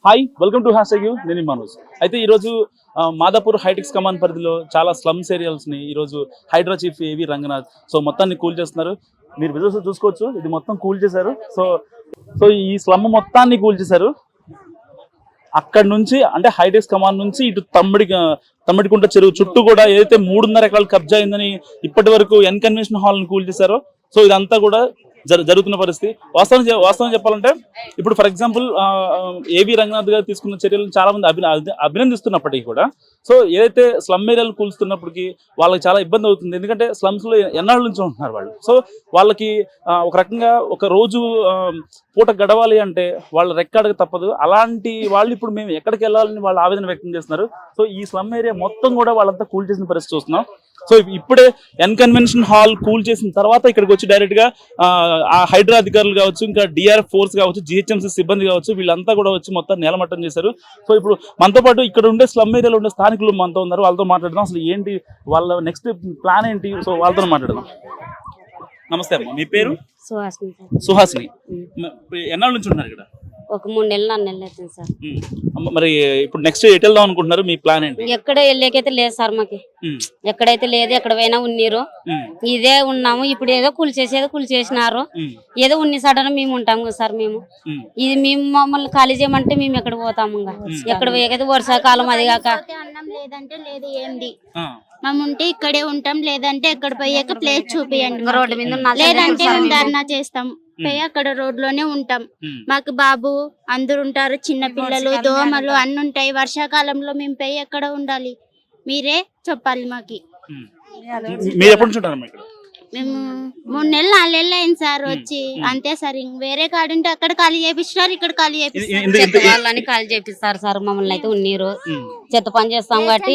Hi welcome to hash you నేను మనోజ్. అయితే ఈరోజు మాదాపూర్ హైటెక్స్ కమాండ్ పరిధిలో చాలా స్లమ్స్ ఏరియాస్ని ఈరోజు హైడ్రా చీఫ్ ఏవి రంగనాథ్ మొత్తాన్ని కూల్ చేస్తున్నారు. మీరు విజువల్స్ చూసుకోవచ్చు, ఇది మొత్తం కూల్ చేశారు. సో ఈ స్లమ్ మొత్తాన్ని కూల్ చేశారు. అక్కడ నుంచి అంటే హైటెక్స్ కమాండ్ నుంచి ఇటు తమ్మిడికుంట చెరువు చుట్టూ కూడా ఏదైతే 3.5 ఎకరాలు కబ్జా అయిందని ఇప్పటి వరకు కన్వెన్షన్ హాల్ని కూల్ చేశారో, సో ఇదంతా కూడా జరుగుతున్న పరిస్థితి. వాస్తవం చెప్పాలంటే ఇప్పుడు ఫర్ ఎగ్జాంపుల్ ఏవి రంగనాథ్ గారు తీసుకున్న చర్యలను చాలా మంది అభినందిస్తున్నప్పటికీ కూడా సో ఏదైతే స్లమ్ ఏరియాలు కూల్స్తున్నప్పటికీ వాళ్ళకి చాలా ఇబ్బంది అవుతుంది. ఎందుకంటే స్లమ్స్ లో ఎన్నాళ్ళ నుంచి ఉంటున్నారు వాళ్ళు. సో వాళ్ళకి ఒక రకంగా ఒక రోజు పూట గడవాలి అంటే వాళ్ళ రెక్కాడక తప్పదు. అలాంటి వాళ్ళు ఇప్పుడు మేము ఎక్కడికి వెళ్ళాలని వాళ్ళు ఆవేదన వ్యక్తం చేస్తున్నారు. సో ఈ స్లమ్ ఏరియా మొత్తం కూడా వాళ్ళంతా కూల్ చేసిన పరిస్థితి చూస్తున్నాం. సో ఇప్పుడే కన్వెన్షన్ హాల్ కూల్ చేసిన తర్వాత ఇక్కడికి వచ్చి డైరెక్ట్ గా ఆ హైడ్రా అధికారులు కావచ్చు, ఇంకా డిఆర్ఎఫ్ ఫోర్స్ కావచ్చు, జిహెచ్ఎంసీ సిబ్బంది కావచ్చు, వీళ్ళంతా కూడా వచ్చి మొత్తం నేలమట్టం చేశారు. సో ఇప్పుడు మనతో పాటు ఇక్కడ ఉండే స్లమ్ ఏరియాలో ఉండే స్థానికులు మనతో ఉన్నారు. వాళ్ళతో మాట్లాడదాం, అసలు ఏంటి వాళ్ళ నెక్స్ట్ ప్లాన్ ఏంటి, సో వాళ్ళతో మాట్లాడదాం. నమస్తే అమ్మా, మీ పేరు? సుహాసిని. ఎన్నాళ్ళ నుంచి ఉన్నారు ఇక్కడ? ఒక 3 నెలలు 4 నెలలు అవుతుంది సార్. మరి ఇప్పుడు నెక్స్ట్ ఎటు వెళ్దాం అనుకుంటున్నారు? మీ ప్లాన్ ఏంటి? ఎక్కడ వెళ్ళేకైతే లేదు సార్, మాకి ఎక్కడైతే లేదు, ఎక్కడ పోయినా ఉన్నీరు. ఇదే ఉన్నాము. ఇప్పుడు ఏదో కూల్ చేసినారు, ఏదో ఉన్ని సడన మేము ఉంటాము కదా సార్. మేము ఇది మేము మమ్మల్ని ఖాళీ చేయమంటే మేము ఎక్కడ పోతాము? ఎక్కడ పోయేకైతే వర్షాకాలం, అది కాక అన్నం లేదంటే లేదు, ఏంది మేము ఉంటే ఇక్కడే ఉంటాం, లేదంటే ఎక్కడ పోయాక ప్లేస్ చూపియండి రోడ్డు మీద, లేదంటే మేము ధర్నా చేస్తాం, పోయి అక్కడ రోడ్ లోనే ఉంటాం. మాకు బాబు అందరు ఉంటారు, చిన్న పిల్లలు, దోమలు అన్ని ఉంటాయి. వర్షాకాలంలో మేము పోయి ఎక్కడ ఉండాలి? మీరే చెప్పాలి మాకి. మీరు ఎప్పటి నుంచి ఉంటారు ఇక్కడ? మేము 3 నెలలు 4 నెలలు అయింది సార్ వచ్చి. అంతే సార్, వేరే కాడుంటే అక్కడ ఖాళీ చేపిస్తున్నారు, ఇక్కడ ఖాళీ చేపిస్తారు. వాళ్ళని ఖాళీ చేపిస్తారు సార్. మమ్మల్ని అయితే ఉన్నీరు, చెత్త పని చేస్తాం కాబట్టి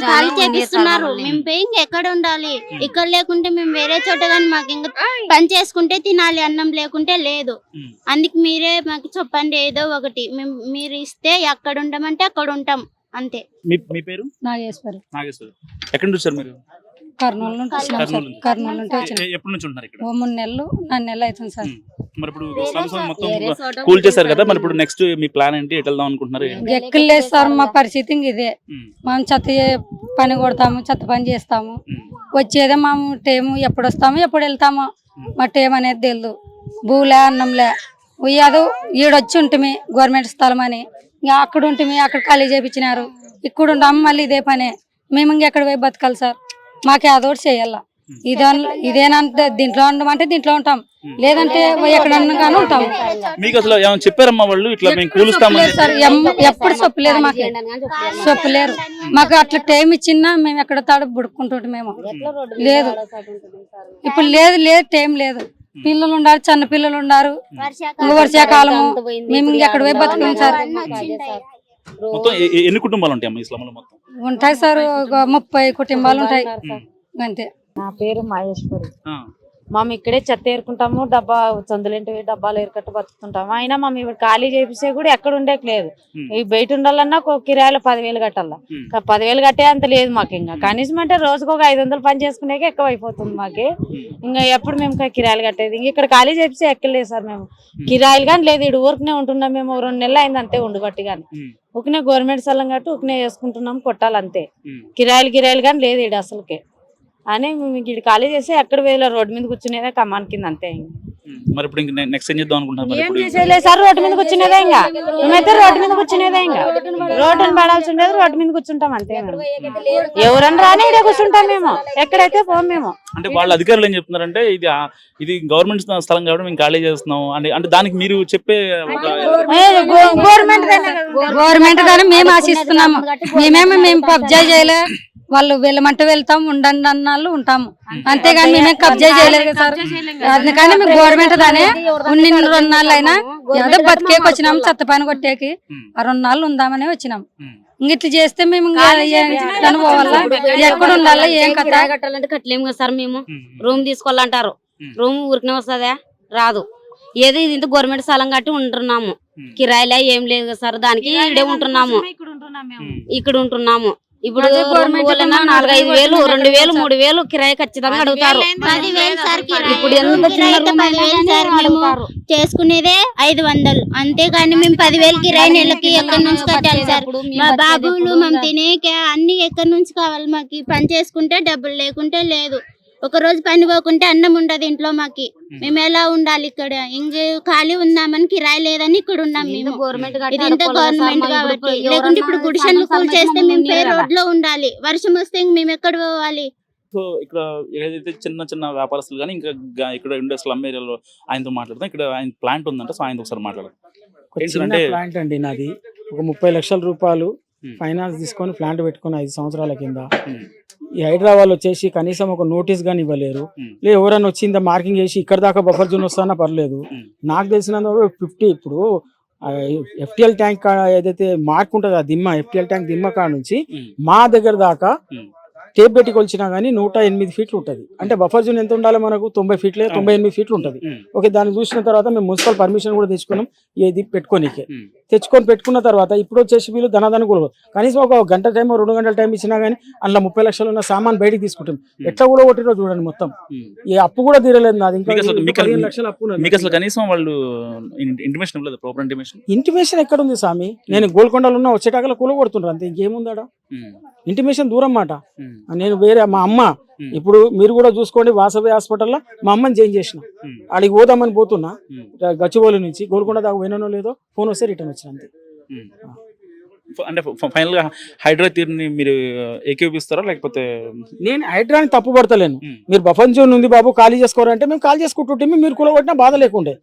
ఖాళీ చేపిస్తున్నారు. మేము పోయి ఎక్కడ ఉండాలి? ఇక్కడ లేకుంటే మేము వేరే చోట కానీ మాకు ఇంకా పని చేసుకుంటే తినాలి, అన్నం లేకుంటే లేదు. అందుకు మీరే మాకు చెప్పండి ఏదో ఒకటి. మీరు ఇస్తే ఎక్కడ ఉండమంటే అక్కడ ఉంటాం, అంతే. మీ పేరు? నాగేశ్వరి. ఎక్కడి నుంచి వచ్చారు మీరు? కర్నూలు నుంచి కర్నూలు నుంచి వచ్చిన. ఎప్పటి నుంచి ఉన్నారు ఇక్కడ? 3 నెలలు 4 నెలలు అవుతుంది సార్. మరి ఇప్పుడు స్లమ్స్ మొత్తం కూల్ చేశారు కదా, మరి ఇప్పుడు నెక్స్ట్ మీ ప్లాన్ ఏంటి? ఎటు వెళ్దాం అనుకుంటున్నారు? ఎక్కలేదు సార్, మా పరిస్థితి ఇదే. మనం చెత్త పని కొడతాము, చెత్త పని చేస్తాము, వచ్చేదే మేము టైము. ఎప్పుడు వస్తాము ఎప్పుడు వెళ్తాము, మా టైం అనేది తెలియదు. భూలే అన్నంలే ఉయ్యాదు. ఈడొచ్చి ఉంటుంది గవర్నమెంట్ స్థలం అని, ఇంకా అక్కడ ఉంటుంది, అక్కడ ఖాళీ చేయించినారు. ఇక్కడ ఉంటాము, మళ్ళీ ఇదే పనే. మేము ఇంకెక్కడ పోయి బతకాలి సార్? మాకు అదొకటి చేయాల. ఇదేనంటే దీంట్లో ఉండమంటే దీంట్లో ఉంటాం, లేదంటే ఎక్కడన్నా కానీ ఉంటాం. మీకు అసలు ఏమైనా చెప్పారమ్మా వాళ్ళు ఇట్లా మేము కూలుస్తాం సార్? ఎప్పుడు చెప్పలేదు మాకు, చెప్పలేరు మాకు. అట్లా టైం ఇచ్చినా మేము ఎక్కడ తాడు బుడుకుంటుంటే మేము లేదు. ఇప్పుడు లేదు టైం లేదు. పిల్లలు ఉన్నారు, చిన్న పిల్లలు ఉన్నారు, వర్షాకాలము. మేము ఇంకెక్కడ పోయి బతుకుతాం సార్? మొత్తం ఎన్ని కుటుంబాలు ఉంటాయి అమ్మా ఈ స్లమ్లో? మొత్తం ఉంటాయి సార్, 30 కుటుంబాలు ఉంటాయి అంతే. నా పేరు మహేశ్వరి. మేము ఇక్కడే చెత్త ఏరుకుంటాము, చందులేంటివి డబ్బాలు ఏరుకట్ట బతుకుతుంటాము. అయినా మేము ఇప్పుడు ఖాళీ చేపిస్తే కూడా ఎక్కడ ఉండేలేదు. ఇవి బయట ఉండాలన్నా కిరాయిలు 10,000 కట్టాల. 10,000 కట్టే అంత లేదు మాకు. ఇంకా కనీసం అంటే రోజుకు ఒక 500 పని చేసుకునేకే ఎక్కువ అయిపోతుంది మాకు. ఇంకా ఎప్పుడు మేము కిరాయిలు కట్టేది? ఇంక ఇక్కడ ఖాళీ చేపిస్తే ఎక్కలేదు సార్. మేము కిరాయిలు కానీ లేదు, ఇటు ఊరికనే ఉంటున్నాం. మేము 2 నెలలు అయింది అంతే ఉండబట్టి. కానీ ఊకనే గవర్నమెంట్ స్థలం కట్టి ఊకనే వేసుకుంటున్నాం, కొట్టాలంతే. కిరాయిలు కానీ లేదు ఇటు అసలుకే. అని మీకు ఇది ఖాళీ చేసి ఎక్కడ వేయాలి? రోడ్డు మీద కూర్చునేదే కమాన్ కింద, అంతే. మరి ఇప్పుడు నెక్స్ట్ ఏం చేద్దాం అనుకుంటున్నారు? ఏం చేసేలేదు సార్, రోడ్డు మీద కూర్చునేదే. ఇంకా మేమైతే రోడ్డు మీద కూర్చునేదే. ఇంకా రోడ్డుని పడాల్సి ఉండేది, రోడ్డు మీద కూర్చుంటాం అంతే. ఎవరన్నా రాని ఇడే కూర్చుంటాం మేము, ఎక్కడైతే పోం మేము. అంటే వాళ్ళ అధికారులు ఏం చెప్తున్నారంటే ఇది గవర్నమెంట్ స్థలం కాబట్టి మేము ఖాళీ చేస్తున్నాం అంటే దానికి మీరు చెప్పే గవర్నమెంట్ దాన్ని మేము ఆశిస్తున్నాము. మేము కబ్జా చేయలే. వాళ్ళు వెళ్ళమంటే వెళ్తాం, ఉండండి అన్నాళ్ళు ఉంటాము, అంతేగాని మేమే కబ్జా చేయలేదు కదా సార్. అందుకని మేము గవర్నమెంట్ దానే 2 నాళ్ళు అయినా ఏదో బతికేకి వచ్చినాము, చెత్త పని కొట్టేకి. 2 నాళ్ళు ఉందామని వచ్చినాం. ఇంగిట్లు చేస్తే మేము పోవాలా? ఎక్కడ ఉండాలా? ఏం కట్టాలంటే కట్టలేము కదా సార్. మేము రూమ్ తీసుకోవాలంటారు, రూమ్ ఊరికనే వస్తుందా? రాదు. ఏదో ఇది ఇంత గవర్నమెంట్ స్థలం కట్టి ఉంటున్నాము, కిరాయిలే ఏం లేదు కదా సార్. దానికి ఇడే ఉంటున్నాము, ఇక్కడ ఉంటున్నాము. ఇప్పుడు అదే గవర్నమెంట్ వలన కన్నా 4-5 వేలు, అడుగుతారు 2,000, 3,000 కిరాయి ఖచ్చితంగా అడుగుతారు. 10,000 సార్ కిరాయి. ఇప్పుడు ఎంత రూమ్ కిరాయి అయితే చిన్న 10,000 సార్. మేము అడుగుతారు. చేసుకునేదే 500, అంతేగాని మేము 10,000 కిరాయి నెలకి ఎక్కడి నుంచి కట్టాలి సార్? మా బాబులు మేము తినేకే అన్ని ఎక్కడి నుంచి కావాలి మాకు? పని చేసుకుంటే డబ్బులు, లేకుంటే లేదు. ఒక రోజు పని పోకుంటే అన్నం ఉండదు ఇంట్లో మాకి. మేము ఎలా ఉండాలి ఇక్కడ? ఇంక ఖాళీ ఉందామని కిరాయి లేదని ఇక్కడ ఉన్నాం మేము. గవర్నమెంట్ ఇదంతా గవర్నమెంట్ కాబట్టి, లేకుంటే ఇప్పుడు గుడిసెలు కూల్ చేస్తే మేము పే రోడ్ లో ఉండాలి. వర్షం వస్తే ఇంక మేము ఎక్కడ పోవాలి? సో ఇక్కడ ఏదైతే చిన్న చిన్న వ్యాపారస్తులు కానీ ఇంకా ఇక్కడ ఉండే స్లమ్ ఏరియాలో ఆయనతో మాట్లాడతాం. ఇక్కడ ఆయన ప్లాంట్ ఉందంట, సో ఆయన ఒకసారి మాట్లాడదాం. ఒక చిన్న ప్లాంట్ అండి నాది. ఒక 30 లక్షల రూపాయలు ఫైనాన్స్ తీసుకొని ప్లాంట్ పెట్టుకుని 5 సంవత్సరాల కింద. ఈ హైదరాబాద్ వచ్చేసి కనీసం ఒక నోటీస్ గానీ ఇవ్వలేరు. లేదు ఎవరైనా వచ్చిందా మార్కింగ్ చేసి ఇక్కడ దాకా బఫర్ జోన్ వస్తానా పర్లేదు. నాకు తెలిసినంత 50 ఇప్పుడు FTL ట్యాంక్ ఏదైతే మార్క్ ఉంటుంది ఆ దిమ్మ, FTL ట్యాంక్ దిమ్మ కాడ నుంచి మా దగ్గర దాకా టేప్ పెట్టి కొలిచినా గానీ 108 ఫీట్లు ఉంటుంది. అంటే బఫర్ జోన్ ఎంత ఉండాలి మనకు? 90 ఫీట్లు, 98 ఫీట్లు ఉంటుంది. ఓకే, దాన్ని చూసిన తర్వాత మేము మున్సిపల్ పర్మిషన్ కూడా తెచ్చుకున్నాం ఏది పెట్టుకోనికే. పెట్టుకున్న తర్వాత ఇప్పుడు వచ్చేసి వీళ్ళు ధనాదాన్ని కూడా కనీసం ఒక గంట టైం 2 గంటల టైం ఇచ్చినా గానీ అందులో 30 లక్షలు ఉన్న సామాన్ బయటికి తీసుకుంటాం. ఎట్లా కూడా కొట్టిరో చూడండి మొత్తం. ఈ అప్పు కూడా తీరలేదు నాది. ఇంకా 15 లక్షల అప్పు ఉన్నది. మీకు అసలు కనీసం వాళ్ళు ఇంటిమేషన్ ఇవ్వలేదు, ప్రాపర్ ఇంటిమేషన్? ఇంటిమేషన్ ఎక్కడ ఉంది స్వామి? నేను గోల్కొండలో ఉన్న వచ్చేటాకల కూల కొడుతుండ్రు అంతే, ఇంకేముందాడా? ఇంటిమేషన్ దూరం మాట. నేను వేరే మా అమ్మ ఇప్పుడు మీరు కూడా చూసుకోండి, వాసవి హాస్పిటల్లో మా అమ్మని చేంజ్ చేసిన. అడిగి పోదామని పోతున్నా గచ్చిబౌలి నుంచి గోల్కొండ దాకా పోయినానో లేదో ఫోన్ వస్తే రిటర్న్ వచ్చిన అంతే. అంటే ఫైనల్ గా హైడ్రా తీరుని మీరు ఏకీపిస్తారా లేకపోతే? నేను హైడ్రాని తప్పు పడతలేను. మీరు బఫర్ జోన్ ఉంది బాబు ఖాళీ చేసుకోవాలంటే మేము ఖాళీ చేసుకుంటుంటే మీరు కూలగొట్టినా బాధ లేకుండే.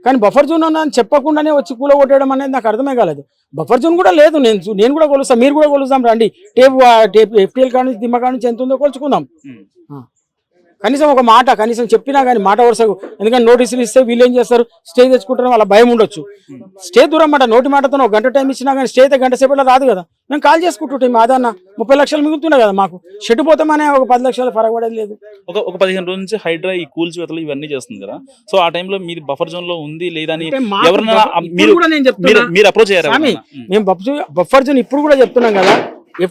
కానీ బఫర్ జోన్ అని చెప్పకుండానే వచ్చి కూలగొట్టడం అనేది నాకు అర్థమే కాలేదు. బఫర్ జోన్ కూడా లేదు. నేను కూడా కొలుస్తాను, మీరు కూడా కొలుస్తాం రండి. టేప్ FTL కాడ నుంచి దిమ్మ కాడ నుంచి ఎంత ఉందో కొలుచుకుందాం. కనీసం ఒక మాట కనీసం చెప్పినా కానీ మాట వరుసకు. ఎందుకంటే నోటీసులు ఇస్తే వీళ్ళు ఏం చేస్తారు, స్టే తెచ్చుకుంటారని వాళ్ళ భయం ఉండొచ్చు. స్టే దూరం మాట, నోటి మాటతో ఒక గంట టైం ఇచ్చినా కానీ స్టే అయితే గంట సేపట్లో రాదు కదా. మేము కాల్ చేసుకుంటుంటాం. అదన్న 30 లక్షలు మిగులుతున్నాయి కదా మాకు. షెడ్ పోతామనే ఒక 10 లక్షలు పరగబడేది లేదు. ఒక 15 రోజుల నుంచి హైడ్రా ఈ కూల్చివేతలు ఇవన్నీ చేస్తుంది కదా. సో ఆ టైంలో మీరు బఫర్ జోన్ లో ఉంది లేదా అని ఎవరన్నా మీరు అప్రోచ్ అయ్యారా? మేము బఫర్ జోన్ ఇప్పుడు కూడా చెప్తున్నాం కదా.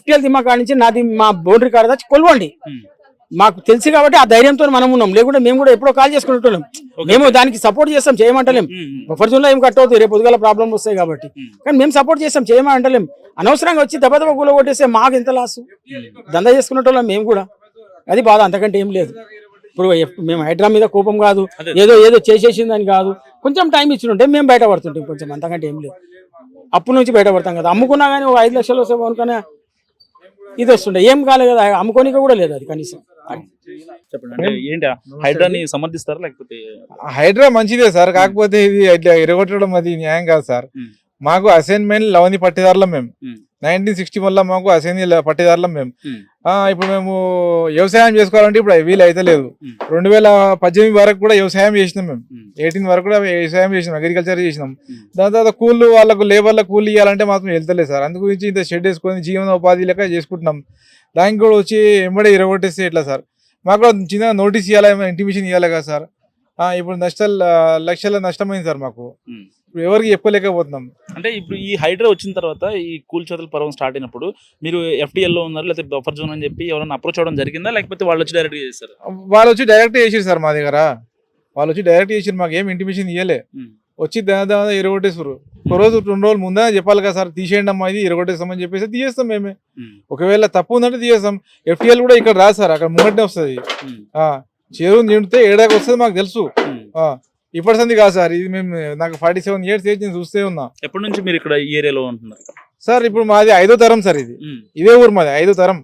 FTL దిమ్మ కాడ నుంచి నాది మా బౌండరీ కాడ వచ్చి కొలవండి. మాకు తెలుసు కాబట్టి ఆ ధైర్యంతో మనం ఉన్నాం. లేకుంటే మేము కూడా ఎప్పుడో కాల్ చేసుకుంటున్నాం. మేము దానికి సపోర్ట్ చేస్తాం, చేయమంటలేం. బఫర్ జోన్ లో ఏం కట్ అవుతుంది, రేపు పొద్దుగల ప్రాబ్లం వస్తాయి కాబట్టి. కానీ మేము సపోర్ట్ చేస్తాం, చేయమంటలేం. అనవసరంగా వచ్చి దెబ్బ కూల కొట్టేస్తే మాకు ఎంత లాసు. దందా చేసుకునేటోళ్ళం మేము కూడా. అది బాధ, అంతకంటే ఏం లేదు. ఇప్పుడు మేము హైడ్రా మీద కోపం కాదు, ఏదో చేసేసిందని కాదు. కొంచెం టైం ఇచ్చినుంటే మేము బయట పడుతుంటాం కొంచెం, అంతకంటే ఏం లేదు. అప్పు నుంచి బయటపడతాం కదా. అమ్ముకున్నా కానీ ఒక 5 లక్షలు వస్తే అనుకునే ఇది వస్తుండే. ఏం కాలేదు కదా, అమ్ముకోనిక కూడా లేదు అది కనీసం. చెప్పండి, అంటే ఏంటి హైడ్రాని సమర్థిస్తారా లేకపోతే? హైడ్రా మంచిదే సార్, కాకపోతే ఇది ఇట్లా ఎరగొట్టడం అది న్యాయం కాదు సార్. మాకు అసైన్మెంట్ లవని పట్టిదారులం మేము. 1961లో మాకు అసైన్ పట్టిదారులం మేము. ఇప్పుడు మేము వ్యవసాయం చేసుకోవాలంటే ఇప్పుడు వీలు అయితే లేదు. 2018 వరకు కూడా వ్యవసాయం చేసినాం మేము. 18 వరకు కూడా వ్యవసాయం చేసినాం, అగ్రికల్చర్ చేసినాం. దాని తర్వాత కూలీలు వాళ్ళకు లేబర్లకు కూలీలు ఇవ్వాలంటే మాత్రం వెళ్తలేదు సార్. అందుకు గురించి ఇంత షెడ్ వేసుకొని జీవనోపాధి లెక్క చేసుకుంటున్నాం. దానికి కూడా వచ్చి ఎంబడే ఇరగొట్టేస్తే ఎట్లా సార్? మాకు చిన్న నోటీస్ ఇవ్వాలి, ఇంటిమేషన్ ఇవ్వాలి కదా సార్. ఇప్పుడు లక్షల నష్టమైంది సార్ మాకు. ఇప్పుడు ఎవరికి చెప్పలేకపోతున్నాం. అంటే ఇప్పుడు ఈ హైడ్రా వచ్చిన తర్వాత ఈ కూల్చేతల పర్వం స్టార్ట్ అయినప్పుడు మీరు FTL లో ఉన్నారు లేకపోతే బఫర్ జోన్ అని చెప్పి ఎవరైనా అప్రోచ్ అవ్వడం జరిగిందా లేకపోతే వాళ్ళు వచ్చి డైరెక్ట్ చేశారు? వాళ్ళు వచ్చి డైరెక్ట్ చేసారు సార్ మా దగ్గర. వాళ్ళు వచ్చి డైరెక్ట్ చేసారు, మాకు ఏం ఇంటిమేషన్ ఇవ్వలే. వచ్చి దాదాపు ఇరగొట్టేసారు. ఒక రోజు 2 రోజులు ముందే చెప్పాలి కదా సార్, తీసేయండి అమ్మా ఇది ఇరగొట్టేస్తామని చెప్పేసి తీసేస్తాం మేమే. ఒకవేళ తప్పు ఉందంటే తీసేస్తాం. FTL కూడా ఇక్కడ రాదు సార్, అక్కడ ముంగట్నే వస్తుంది. చెరువు నిండితే ఏడాకి వస్తుంది మాకు తెలుసు. ఇప్పటి సంది కాదు సార్, ఇది మేము నాకు 47 years ఏజ్ నేను చూస్తే ఉన్నా. ఎప్పటి నుంచి మీరు ఇక్కడ ఈ ఏరియాలో ఉంటున్నారు సార్? ఇప్పుడు మాది 5వ తరం సార్. ఇదే ఊరు మాది 5వ తరం.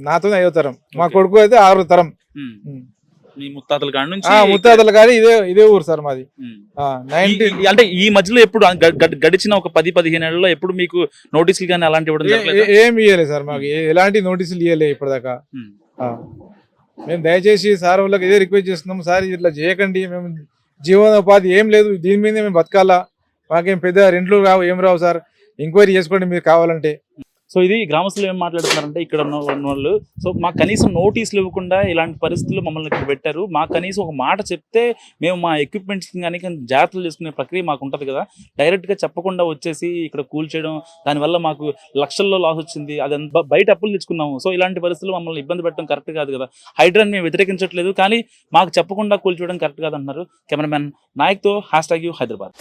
నాతో 5వ తరం, మా కొడుకు అయితే 6వ తరం. మీ ముత్తాతల కాడి నుంచి? ముత్తాతల కాడి ఇదే ఊరు సార్ మాది. అంటే ఈ మధ్యలో ఎప్పుడు గడిచిన ఒక 10-15 ఏళ్లలో ఎప్పుడు మీకు నోటీసులు కానీ అలాంటి ఏం ఇవ్వలేదు సార్? మాకు ఎలాంటి నోటీసులు ఇవ్వలేదు ఇప్పటిదాకా. మేము దయచేసి సార్ వాళ్ళకి ఇదే రిక్వెస్ట్ చేస్తున్నాం, సార్ ఇట్లా చేయకండి. మేము జీవనోపాధి ఏం లేదు, దీని మీదే మేము బతకాలా. మాకేం పెద్ద రెంట్లు రావు, ఏం రావు సార్. ఎంక్వైరీ చేసుకోండి మీరు కావాలంటే. సో ఇది గ్రామస్తులు ఏం మాట్లాడుతున్నారంటే ఇక్కడ ఉన్న వాళ్ళు, సో మాకు కనీసం నోటీసులు ఇవ్వకుండా ఇలాంటి పరిస్థితుల్లో మమ్మల్ని ఇక్కడ పెట్టారు, మాకు కనీసం ఒక మాట చెప్తే మేము మా ఎక్విప్మెంట్స్ కానీ జాగ్రత్తలు చేసుకునే ప్రక్రియ మాకు ఉంటుంది కదా, డైరెక్ట్గా చెప్పకుండా వచ్చేసి ఇక్కడ కూల్చేయడం, దానివల్ల మాకు లక్షల్లో లాస్ వచ్చింది, అదంతా బయట అప్పులు తెచ్చుకున్నాము. సో ఇలాంటి పరిస్థితుల్లో మమ్మల్ని ఇబ్బంది పెట్టడం కరెక్ట్ కాదు కదా. హైడ్రాని మేము వ్యతిరేకించట్లేదు, కానీ మాకు చెప్పకుండా కూల్చేయడం కరెక్ట్ కాదు అంటున్నారు. కెమెరామెన్ నాయక్తో #HashtagYouHyderabad.